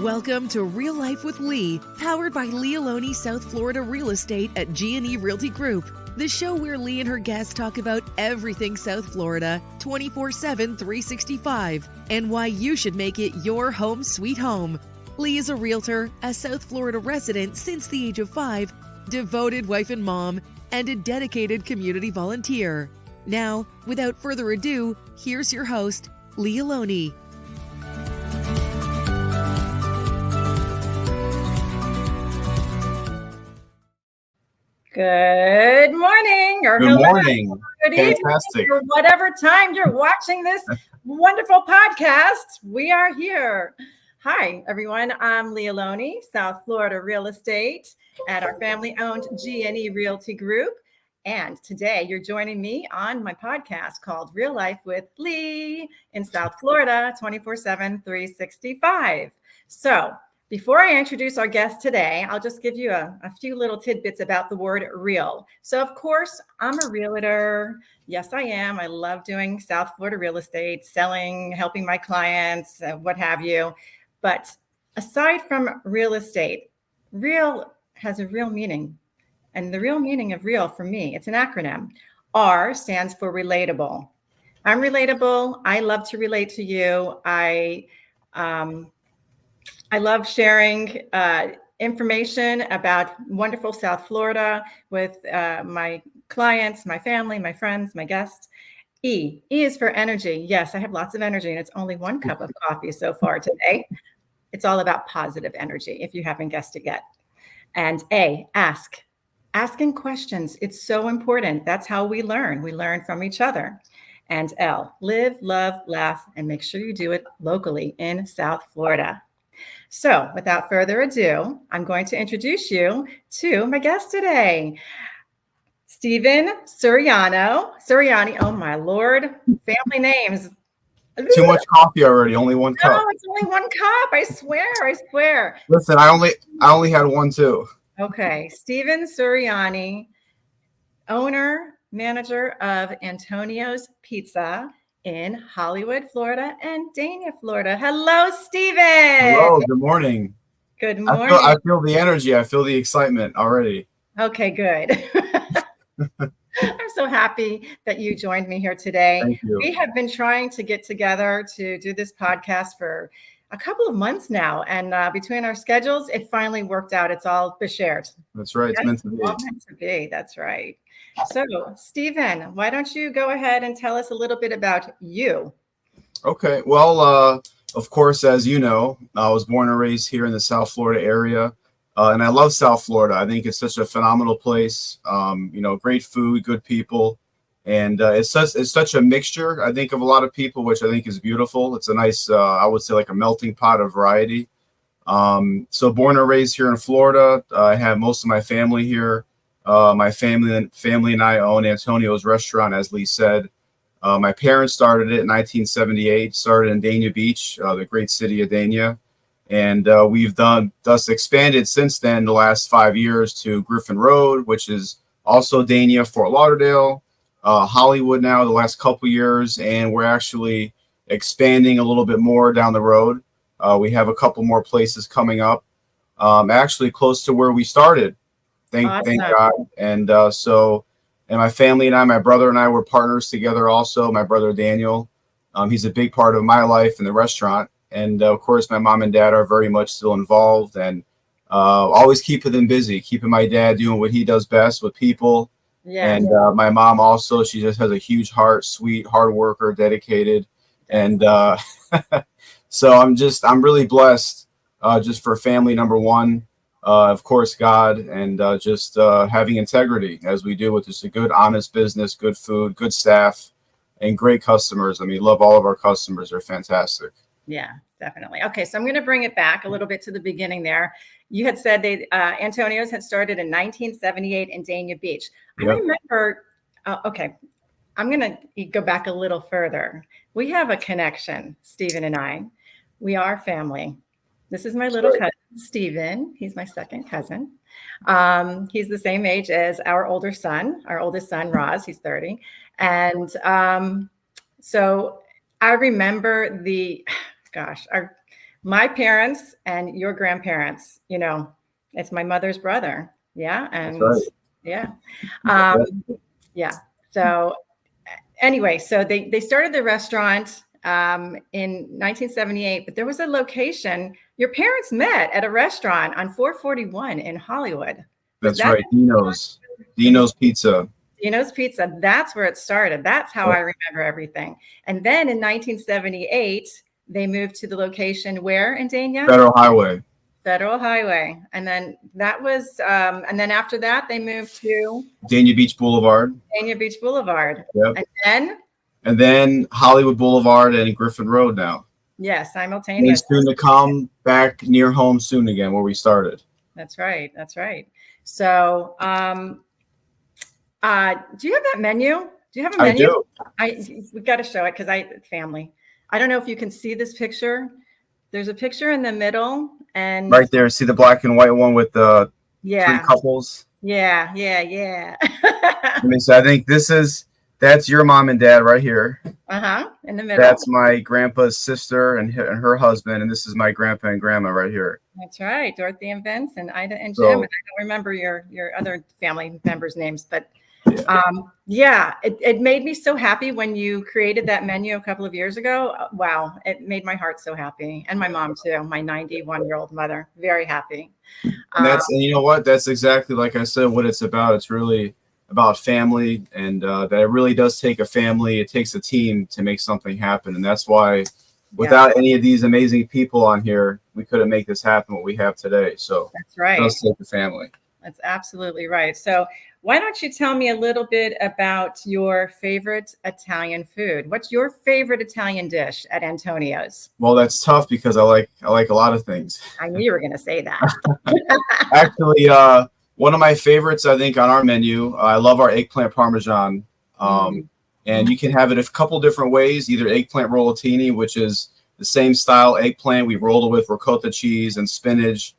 Welcome to Real Life with Lee, powered by Aloni South Florida Real Estate at G&E Realty Group. The show where Lee and her guests talk about everything South Florida, 24/7, 365, and why you should make it your home sweet home. Lee is a realtor, a South Florida resident since the age of 5, devoted wife and mom, and a dedicated community volunteer. Now, without further ado, here's your host, Lee Aloni. Good morning or good morning. Good evening or whatever time you're watching this wonderful podcast. We are here. Hi, everyone. I'm Lee Aloni, South Florida Real Estate at our family-owned G&E Realty Group. And today you're joining me on my podcast called Real Life with Lee in South Florida, 24/7, 365. So before I introduce our guest today, I'll just give you a few little tidbits about the word real. So, of course, I'm a realtor. Yes, I am. I love doing South Florida real estate, selling, helping my clients, what have you. But aside from real estate, real has a real meaning. And the real meaning of real for me, it's an acronym. R stands for relatable. I'm relatable. I love to relate to you. I love sharing information about wonderful South Florida with my clients, my family, my friends, my guests. E is for energy. Yes, I have lots of energy, and it's only one cup of coffee so far today. It's all about positive energy, if you haven't guessed it yet. And A, ask. Asking questions. It's so important. That's how we learn. We learn from each other. And L, live, love, laugh, and make sure you do it locally in South Florida. So without further ado, I'm going to introduce you to my guest today, Stephen Suriani. Oh my Lord, family names. Too much coffee already. Only one cup. No, it's only one cup. I swear. Listen, I only had one too. Okay, Stephen Suriani, owner, manager of Antonio's Pizza in Hollywood, Florida, and Dania, Florida. Hello, Stephen. Hello. Good morning. Good morning. I feel the energy. I feel the excitement already. Okay, good. I'm so happy that you joined me here today. Thank you. We have been trying to get together to do this podcast for a couple of months now, and between our schedules, it finally worked out. It's all shared. That's right. It's meant to be. Meant to be. That's right. So, Stephen, why don't you go ahead and tell us a little bit about you? Okay. Well, of course, as you know, I was born and raised here in the South Florida area, and I love South Florida. I think it's such a phenomenal place. Great food, good people. And it's such a mixture, I think, of a lot of people, which I think is beautiful. It's a nice, I would say, like a melting pot of variety. So born and raised here in Florida. I have most of my family here. My family and I own Antonio's restaurant, as Lee said. My parents started it in 1978, started in Dania Beach, the great city of Dania. And we've thus expanded since then the last 5 years to Griffin Road, which is also Dania, Fort Lauderdale. Hollywood now the last couple years, and we're actually expanding a little bit more down the road. We have a couple more places coming up, actually close to where we started. Thank God. And and my family and I, my brother and I were partners together also. My brother Daniel, he's a big part of my life in the restaurant. And of course, my mom and dad are very much still involved, and always keeping them busy, keeping my dad doing what he does best with people. Yeah. And my mom also, she just has a huge heart, sweet, hard worker, dedicated. And so I'm really blessed just for family, number one, of course, God, and just having integrity as we do with just a good, honest business, good food, good staff, and great customers. I mean, love all of our customers. They're fantastic. Yeah, definitely. Okay, so I'm going to bring it back a little bit to the beginning there. You had said Antonio's had started in 1978 in Dania Beach. Yep. I remember, okay, I'm going to go back a little further. We have a connection, Stephen and I. We are family. This is my little cousin, Stephen. He's my second cousin. He's the same age as our oldest son, Roz. He's 30. And so I remember my parents and your grandparents, it's my mother's brother. Yeah. And That's right. yeah. Yeah. So anyway, so they started the restaurant in 1978, but there was a location. Your parents met at a restaurant on 441 in Hollywood. That's right. Dino's Pizza. Dino's Pizza. That's where it started. That's how I remember everything. And then in 1978, they moved to the location where in Dania? Federal Highway. And then that was, and then after that, they moved to Dania Beach Boulevard. Yep. And then Hollywood Boulevard and Griffin Road now. Yes, simultaneously. Soon to come back near home soon again, where we started. That's right. So, do you have that menu? Do you have a menu? I do. We got to show it because family. I don't know if you can see this picture. There's a picture in the middle, and right there, see the black and white one with the 3 couples. Yeah. Let me see. I think that's your mom and dad right here. In the middle. That's my grandpa's sister and her husband, and this is my grandpa and grandma right here. That's right, Dorothy and Vince and Ida and Jim. And I don't remember your other family members' names, but it made me so happy when you created that menu a couple of years ago. Wow, it made my heart so happy, and my mom too. My 91-year-old mother, very happy. And you know what? That's exactly like I said. What it's about. It's really about family, and that it really does take a family. It takes a team to make something happen, and that's why. Without any of these amazing people on here, we couldn't make this happen, what we have today. So that's right. It does take the family. That's absolutely right. So why don't you tell me a little bit about your favorite Italian food? What's your favorite Italian dish at Antonio's? Well, that's tough because I like a lot of things. I knew you were going to say that. Actually, one of my favorites, I think, on our menu, I love our eggplant parmesan. And you can have it a couple different ways, either eggplant rollatini, which is the same style eggplant. We roll it with ricotta cheese and spinach,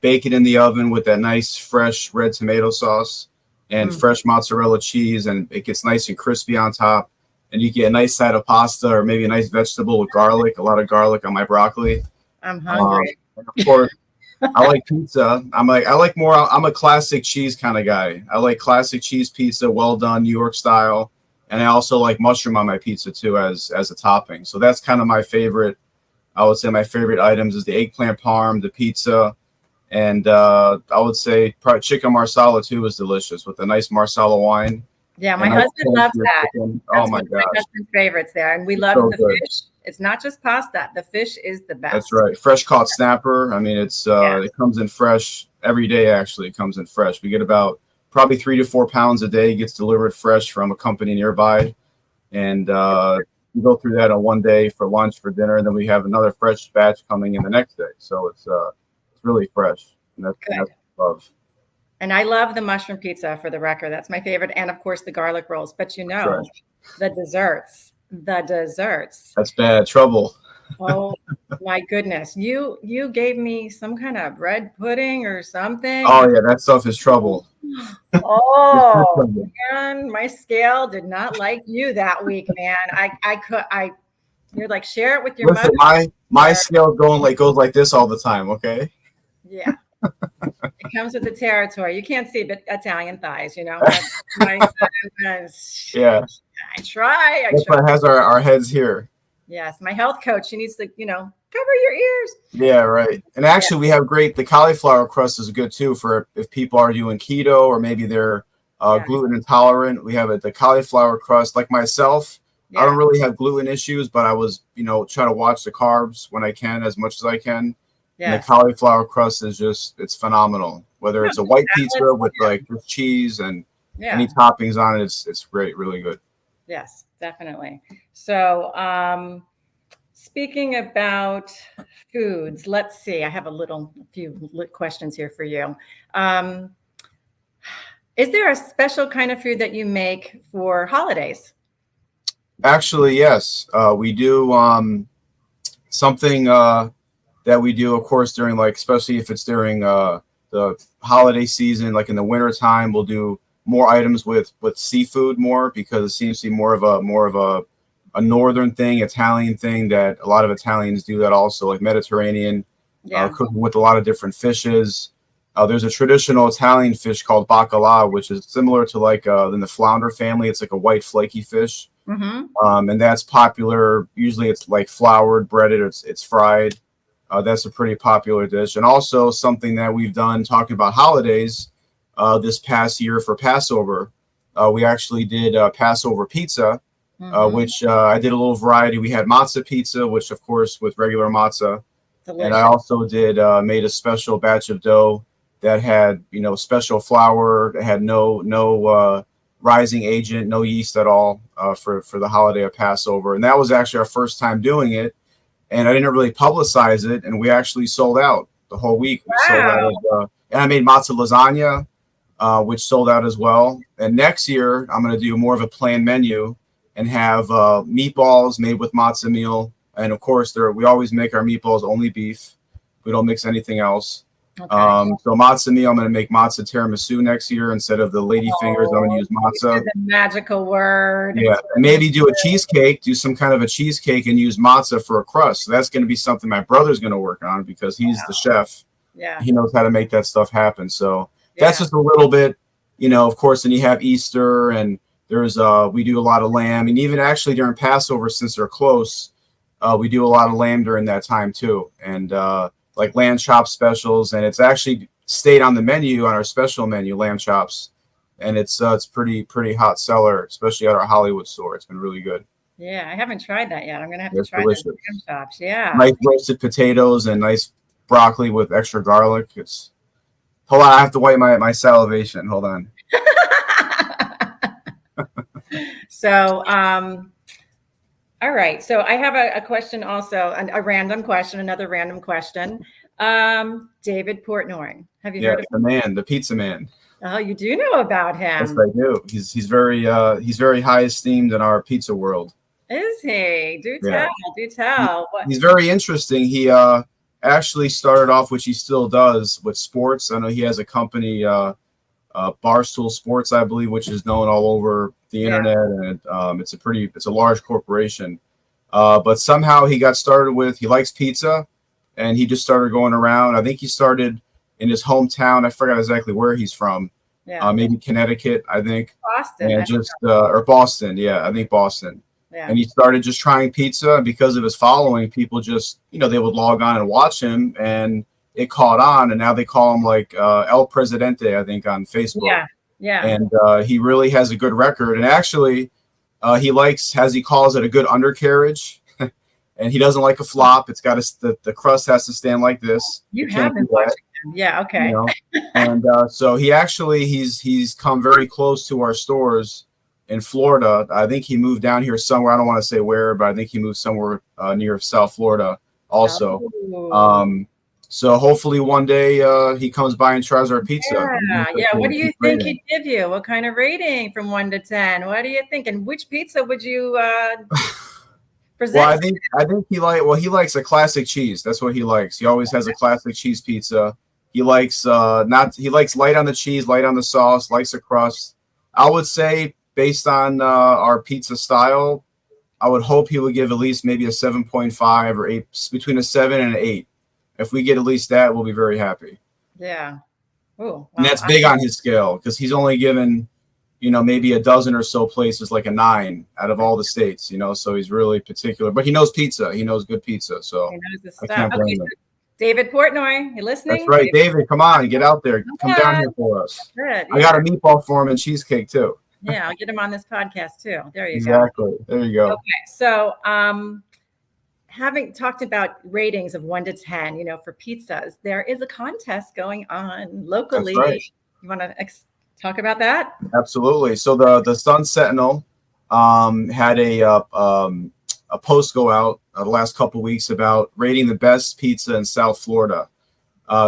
bake it in the oven with that nice fresh red tomato sauce and fresh mozzarella cheese, and it gets nice and crispy on top. And you get a nice side of pasta or maybe a nice vegetable with garlic, a lot of garlic on my broccoli. I'm hungry. And of course, I like pizza. I'm a classic cheese kind of guy. I like classic cheese pizza, well done, New York style. And I also like mushroom on my pizza too as a topping. So that's kind of my favorite. I would say my favorite items is the eggplant parm, the pizza, and I would say probably chicken marsala too is delicious with a nice marsala wine. Yeah, my husband loves that. Oh my gosh. My husband's favorites there. And we love the fish. It's not just pasta. The fish is the best. That's right. Fresh caught snapper. I mean, it comes in fresh every day. Actually, it comes in fresh. We get about probably 3 to 4 pounds a day gets delivered fresh from a company nearby. And we go through that on one day for lunch, for dinner, and then we have another fresh batch coming in the next day. So it's really fresh. And that's what I love. And I love the mushroom pizza, for the record. That's my favorite. And of course the garlic rolls. But the desserts. That's bad trouble. Oh my goodness. You gave me some kind of bread pudding or something. Oh yeah, that stuff is trouble. Oh man, my scale did not like you that week, man. You're like, share it with your mother. My scale goes like this all the time, okay? Yeah. It comes with the territory. You can't see, but Italian thighs, Yeah. I try. That's why it has our heads here. Yes, my health coach, she needs to, cover your ears. Yeah, right. And actually, we have the cauliflower crust is good too for if people are doing keto or maybe they're gluten intolerant. We have the cauliflower crust. Like myself, I don't really have gluten issues, but I was, trying to watch the carbs when I can, as much as I can. Yeah. And the cauliflower crust is it's phenomenal. Whether it's a white pizza with with cheese and any toppings on it, it's great, really good. Yes, definitely. So, speaking about foods, let's see. I have a few questions here for you. Is there a special kind of food that you make for holidays? Actually, yes. We do something that we do, of course, during especially if it's during the holiday season, like in the winter time, we'll do more items with seafood more because it seems to be more of a a northern thing, Italian thing that a lot of Italians do that also, like Mediterranean, cooking with a lot of different fishes. There's a traditional Italian fish called bacala, which is similar to like in the flounder family. It's like a white flaky fish. And that's popular. Usually it's like floured, breaded, it's fried. That's a pretty popular dish. And also something that we've done talking about holidays this past year for Passover. We actually did Passover pizza, which I did a little variety. We had matzah pizza, which of course with regular matzah. Delicious. And I also did made a special batch of dough that had, special flour, that had no rising agent, no yeast at all for the holiday of Passover. And that was actually our first time doing it. And I didn't really publicize it. And we actually sold out the whole week. We sold out and I made matzah lasagna, which sold out as well. And next year, I'm going to do more of a planned menu and have meatballs made with matzah meal. And of course, we always make our meatballs only beef. We don't mix anything else. Okay. So matzah meal, I'm going to make matzah tiramisu next year instead of the lady fingers. I'm going to use matzah. The magical word. Yeah, and maybe do a cheesecake, do some kind of a cheesecake, and use matzah for a crust. So that's going to be something my brother's going to work on because he's the chef. Yeah, he knows how to make that stuff happen. So that's just a little bit, Of course, then you have Easter, and there's we do a lot of lamb, and even actually during Passover, since they're close, we do a lot of lamb during that time too, and like lamb chop specials, and it's actually stayed on the menu on our special menu, lamb chops, and it's pretty hot seller, especially at our Hollywood store. It's been really good. Yeah, I haven't tried that yet. I'm gonna have to try those lamb chops. Yeah, nice roasted potatoes and nice broccoli with extra garlic. Hold on, I have to wipe my salivation. Hold on. So, all right. So I have a question also, another random question. David Portnoy. Have you heard of him? The man, the pizza man. Oh, you do know about him. Yes, I do. He's very high esteemed in our pizza world. Is he? Do tell. He's very interesting. He actually started off, which he still does, with sports. I know he has a company, Barstool Sports, I believe, which is known all over the internet, and it's a large corporation. But somehow he got started he likes pizza, and he just started going around. I think he started in his hometown. I forgot exactly where he's from. Yeah. Maybe Connecticut, I think. Boston. And or Boston. Yeah, I think Boston. Yeah. And he started just trying pizza, and because of his following, people just, they would log on and watch him, and it caught on, and now they call him like El Presidente, I think, on Facebook. Yeah, yeah. And he really has a good record. And actually, he likes, as he calls it, a good undercarriage. And he doesn't like a flop. It's got the crust has to stand like this. You have been watching him. Yeah, okay. And so he's come very close to our stores in Florida. I think he moved down here somewhere. I don't want to say where, but I think he moved somewhere near South Florida also. Oh. So hopefully one day he comes by and tries our pizza. Yeah. What do you think he'd give you? What kind of rating from 1 to 10? What do you think? And which pizza would you present? Well, I think he likes a classic cheese. That's what he likes. He always has a classic cheese pizza. He likes light on the cheese, light on the sauce, likes the crust. I would say based on our pizza style, I would hope he would give at least maybe a 7.5 or 8, between a 7 and an 8. If we get at least that, we'll be very happy. Yeah. Ooh, well, and that's big on his scale because he's only given, maybe a dozen or so places like a 9 out of all the states, so he's really particular. But he knows pizza. He knows good pizza. So he knows the stuff. I can't blame him. David Portnoy, you listening? That's right. David, come on, get out there. Come down here for us. Good. I got a meatball for him and cheesecake too. Yeah, I'll get him on this podcast too. There you go. Exactly. There you go. Okay. So having talked about ratings of 1 to 10, for pizzas, there is a contest going on locally. That's right. You want to talk about that? Absolutely. So the Sun Sentinel had a post go out the last couple of weeks about rating the best pizza in South Florida.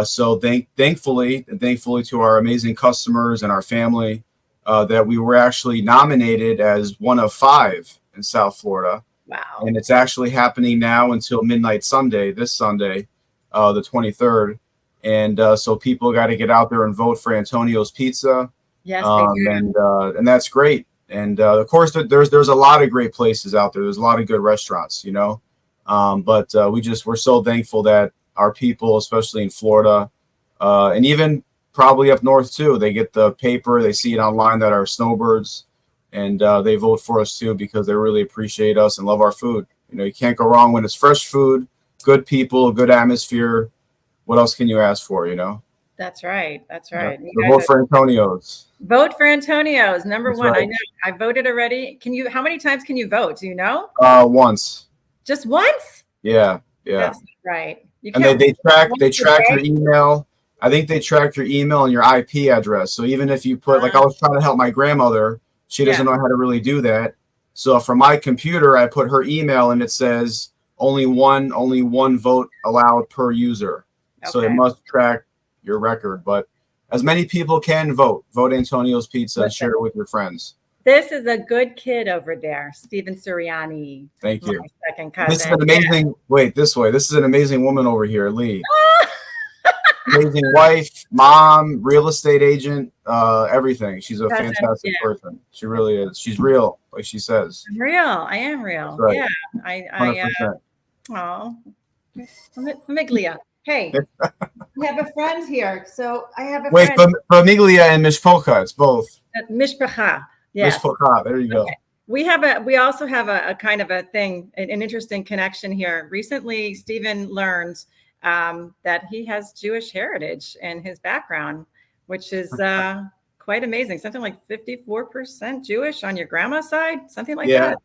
So thankfully to our amazing customers and our family, that we were actually nominated as one of 5 in South Florida. Wow. And it's actually happening now until midnight Sunday, this Sunday, the 23rd. And so people got to get out there and vote for Antonio's Pizza. Yes, they do. And that's great. And of course, there's a lot of great places out there. There's a lot of good restaurants, but we're so thankful that our people, especially in Florida, and even probably up north too, they get the paper, they see it online that our snowbirds, and they vote for us too because they really appreciate us and love our food. You can't go wrong when it's fresh food, good people, good atmosphere. What else can you ask for? That's right. That's right. So vote for Antonio's. Vote for Antonio's. Number That's one. right. I know. I voted already. How many times can you vote? Do you know? Once. Just once? Yeah. That's right. And they track your email. I think they track your email and your IP address. So even if you put, like I was trying to help my grandmother, she doesn't know how to really do that. So from my computer, I put her email and it says only one vote allowed per user. Okay. So it must track your record, but as many people can vote Antonio's Pizza and share it with your friends. This is a good kid over there, Stephen Suriani. Thank you. My second cousin. This is an amazing. Yeah. Wait, this way. This is an amazing woman over here, Lee. Amazing wife, mom, real estate agent, everything. She's a fantastic person. She really is. She's real, like she says. I'm real. I am real. Right. Yeah. Famiglia. Hey, we have a friend here. So I have a friend. Wait, Famiglia and Mishpocha. It's both. Mishpocha. Yes. Mishpocha. There you go. Okay. We also have a kind of a thing, an interesting connection here. Recently, Stephen learned that he has Jewish heritage in his background, which is quite amazing. Something like 54% Jewish on your grandma's side, something like that.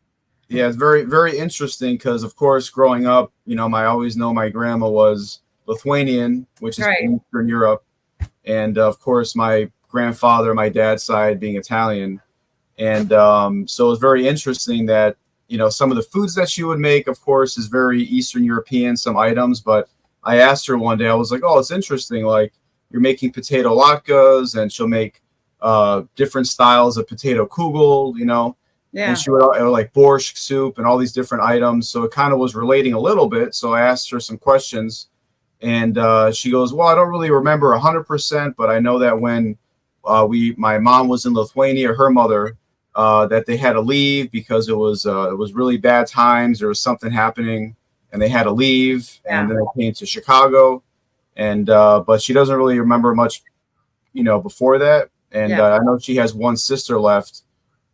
Yeah, it's very, very interesting because, of course, growing up, I always know my grandma was Lithuanian, which is in Eastern Europe. And, of course, my grandfather, my dad's side being Italian. And so it's very interesting that, some of the foods that she would make, of course, is very Eastern European, some items. But I asked her one day, I was like, oh, it's interesting. Like you're making potato latkes and she'll make different styles of potato kugel, and she would like borscht soup and all these different items. So it kind of was relating a little bit. So I asked her some questions and she goes, well, I don't really remember 100%, but I know that when my mom was in Lithuania, her mother, that they had to leave because it was really bad times. There was something happening and they had to leave. And then they came to Chicago and but she doesn't really remember much, before that. And I know she has one sister left.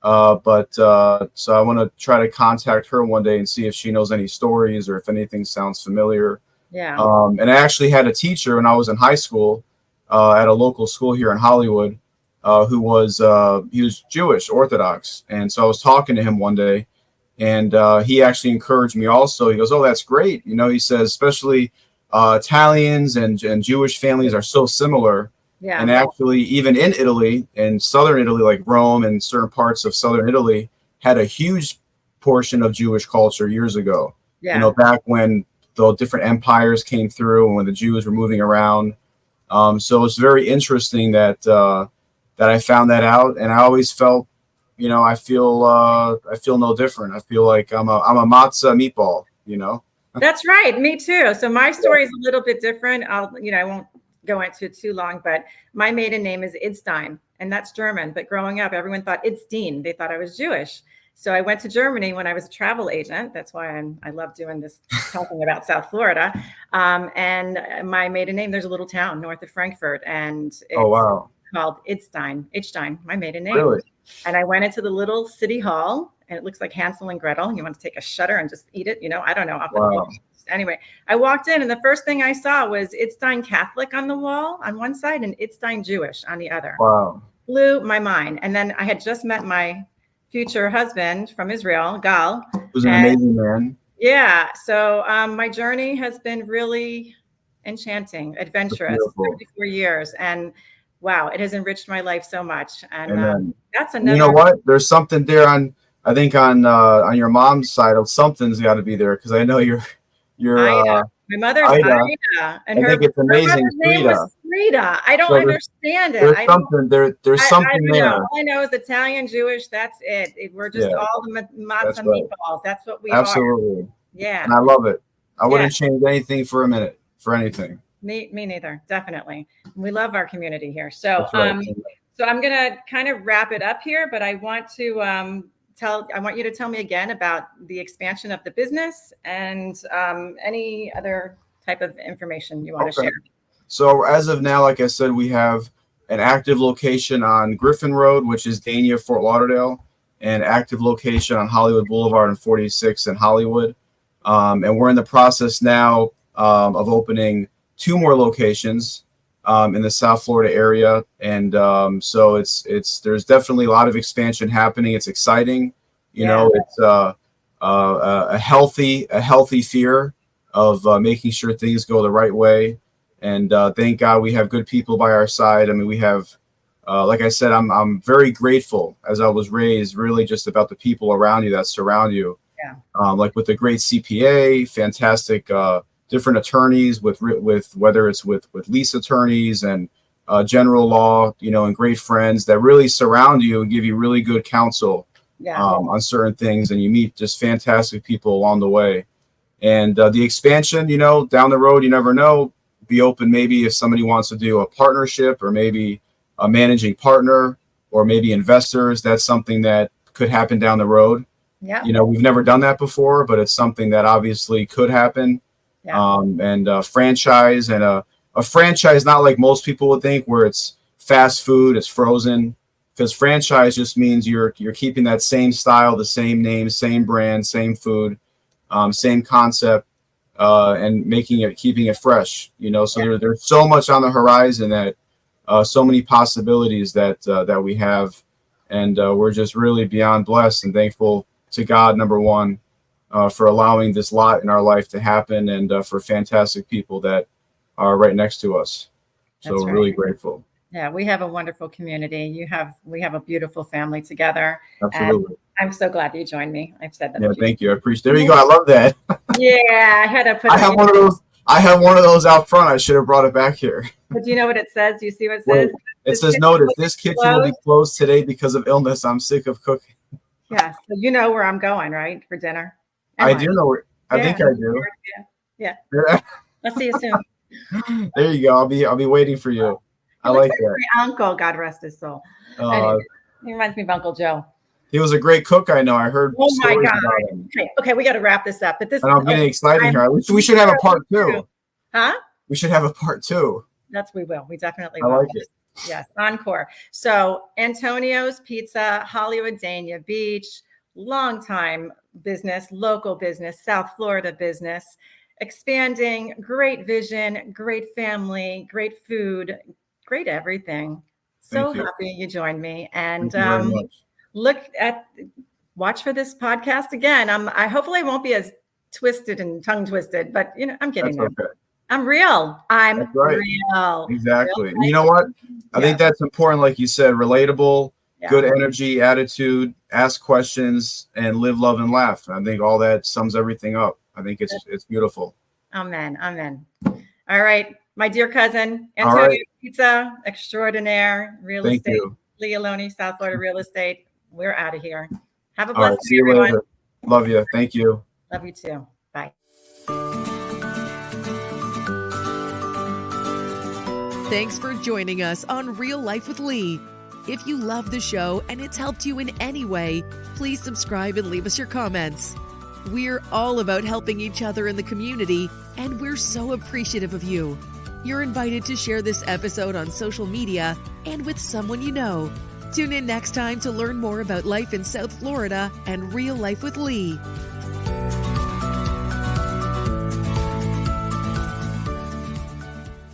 So I want to try to contact her one day and see if she knows any stories or if anything sounds familiar. Yeah. And I actually had a teacher when I was in high school at a local school here in Hollywood who was he was Jewish Orthodox. And so I was talking to him one day and he actually encouraged me also. He goes, oh, that's great. He says, especially Italians and Jewish families are so similar. Yeah. And actually, even in Italy, in southern Italy, like Rome and certain parts of southern Italy, had a huge portion of Jewish culture years ago. Yeah. Back when the different empires came through and when the Jews were moving around. So it's very interesting that that I found that out, and I always felt, I feel no different. I feel like I'm a matzah meatball. That's right. Me too. So my story is a little bit different. I won't go into it too long, but my maiden name is Idstein, and that's German. But growing up, everyone thought Idstein. They thought I was Jewish. So I went to Germany when I was a travel agent. That's why I love doing this, talking about South Florida. And my maiden name, there's a little town north of Frankfurt, and it's called Idstein, my maiden name. Really? And I went into the little city hall, and it looks like Hansel and Gretel. You want to take a shutter and just eat it? I don't know. Wow. Anyway, I walked in and the first thing I saw was Idstein Catholic on the wall on one side and Idstein Jewish on the other. Wow. Blew my mind. And then I had just met my future husband from Israel, Gal. Who's an amazing man. Yeah. So my journey has been really enchanting, adventurous, 34 years. And wow, it has enriched my life so much. And that's another. You know what? There's something there on your mom's side of something's got to be there because I know you're my mother's Ida, and I think it's amazing. Her name was Frida. I don't understand it. There's something there. All I know is Italian, Jewish. That's it. We're just all the matzah meatballs. That's what we are. Absolutely. Yeah. And I love it. I wouldn't change anything for a minute, for anything. Me neither. Definitely. We love our community here. So, So I'm going to kind of wrap it up here, but I want to I want you to tell me again about the expansion of the business and any other type of information you want to share. So as of now, like I said, we have an active location on Griffin Road, which is Dania, Fort Lauderdale, and active location on Hollywood Boulevard and 46 in Hollywood. And we're in the process now of opening 2 more locations in the South Florida area. And so there's definitely a lot of expansion happening. It's exciting. You know, it's a healthy fear of making sure things go the right way. And thank God we have good people by our side. I mean, we have, like I said, I'm very grateful as I was raised, really just about the people around you that surround you. Yeah. Like with a great CPA, fantastic different attorneys with whether it's with lease attorneys and general law, you know, and great friends that really surround you and give you really good counsel on certain things. And you meet just fantastic people along the way. And the expansion, you know, down the road, you never know. Be open maybe if somebody wants to do a partnership or maybe a managing partner or maybe investors. That's something that could happen down the road. Yeah. You know, we've never done that before, but it's something that obviously could happen. Yeah. And a franchise and a franchise, not like most people would think, where it's fast food, it's frozen, because franchise just means you're keeping that same style, the same name, same brand, same food, same concept. And keeping it fresh, you know. So there's so much on the horizon that so many possibilities that we have, and we're just really beyond blessed and thankful to God, number one, for allowing this lot in our life to happen, and for fantastic people that are right next to us. So we're really grateful. Yeah, we have a wonderful community. We have a beautiful family together. Absolutely. I'm so glad you joined me. I've said that. Yeah, thank you. I appreciate. There you go. I love that. Yeah, I had to put. I have one of those out front. I should have brought it back here. But do you know what it says? Do you see what it says? It says, "Notice this kitchen will be closed today because of illness. I'm sick of cooking." Yeah, so you know where I'm going, right, for dinner? I do know where. I think I do. Yeah. I'll see you soon. There you go. I'll be waiting for you. I like that. My uncle, God rest his soul. Anyway, he reminds me of Uncle Joe. He was a great cook. I know. I heard. Oh my God! About him. Okay, we got to wrap this up. But this. And I'm getting excited here. We should have a part 2. Huh? We should have a part 2. We will. We definitely will. I like it. Yes, encore. So Antonio's Pizza, Hollywood, Dania Beach, long-time business, local business, South Florida business, expanding, great vision, great family, great food, great everything. So happy you joined me. And watch for this podcast again. I hopefully won't be as twisted and tongue twisted, but you know, I'm getting there. Okay. I'm real. I'm real. Exactly. Real. You know what? I think that's important. Like you said, relatable, good energy, attitude, ask questions, and live, love, and laugh. I think all that sums everything up. I think it's beautiful. Amen. Amen. All right. My dear cousin, Antonio Pizza Extraordinaire, real estate, Aloni, South Florida real estate. We're out of here. Have a blessed day, everyone. Later. Love you. Thank you. Love you too. Bye. Thanks for joining us on Real Life with Lee. If you love the show and it's helped you in any way, please subscribe and leave us your comments. We're all about helping each other in the community, and we're so appreciative of you. You're invited to share this episode on social media and with someone you know. Tune in next time to learn more about life in South Florida and Real Life with Lee.